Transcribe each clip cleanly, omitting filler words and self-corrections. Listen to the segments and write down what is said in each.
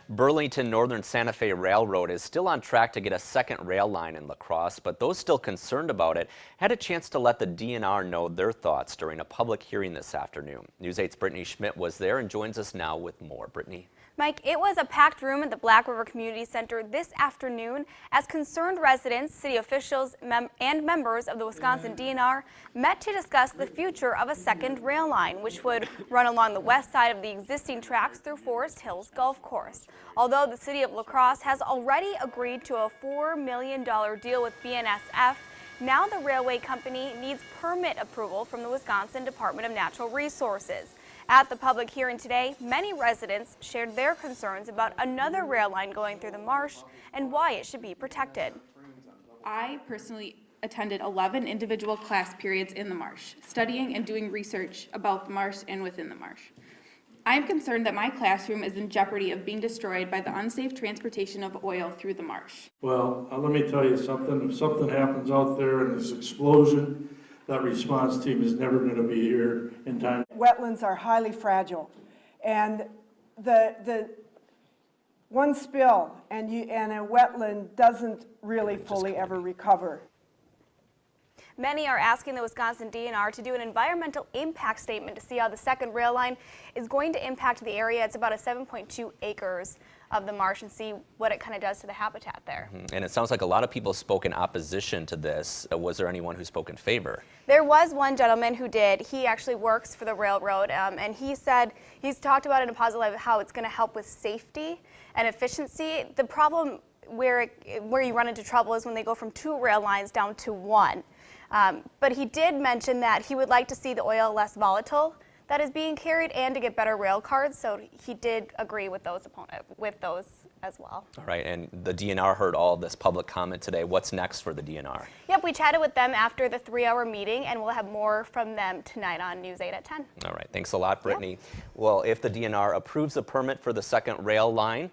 Burlington Northern Santa Fe Railroad is still on track to get a second rail line in La Crosse, but those still concerned about it had a chance to let the DNR know their thoughts during a public hearing this afternoon. News 8's Brittany Schmidt was there and joins us now with more. Brittany. Mike, it was a packed room at the Black River Community Center this afternoon as concerned residents, city officials, and members of the Wisconsin DNR met to discuss the future of a second rail line, which would run along the west side of the existing tracks through Forest Hills Golf Course. Although the city of La Crosse has already agreed to a $4 million deal with BNSF, now the railway company needs permit approval from the Wisconsin Department of Natural Resources. At the public hearing today, many residents shared their concerns about another rail line going through the marsh and why it should be protected. I personally attended 11 individual class periods in the marsh, studying and doing research about the marsh and within the marsh. I am concerned that my classroom is in jeopardy of being destroyed by the unsafe transportation of oil through the marsh. Well, let me tell you something. If something happens out there and this explosion, that response team is never going to be here in time. Wetlands are highly fragile, and the one spill and a wetland doesn't really fully ever recover. Many are asking the Wisconsin DNR to do an environmental impact statement to see how the second rail line is going to impact the area. It's about 7.2 acres of the marsh, and see what it kind of does to the habitat there. And it sounds like a lot of people spoke in opposition to this. Was there anyone who spoke in favor? There was one gentleman who did. He actually works for the railroad, and he said, he's talked about it in a positive light, how it's going to help with safety and efficiency. The problem where you run into trouble is when they go from 2 rail lines down to 1. But he did mention that he would like to see the oil less volatile that is being carried and to get better rail cars, so he did agree with those as well. All right, and the DNR heard all this public comment today. What's next for the DNR? Yep, we chatted with them after the 3-hour meeting, and we'll have more from them tonight on News 8 at 10. All right, thanks a lot, Brittany. Yep. Well, if the DNR approves a permit for the second rail line,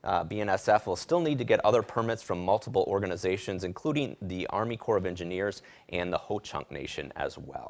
BNSF will still need to get other permits from multiple organizations, including the Army Corps of Engineers and the Ho-Chunk Nation as well.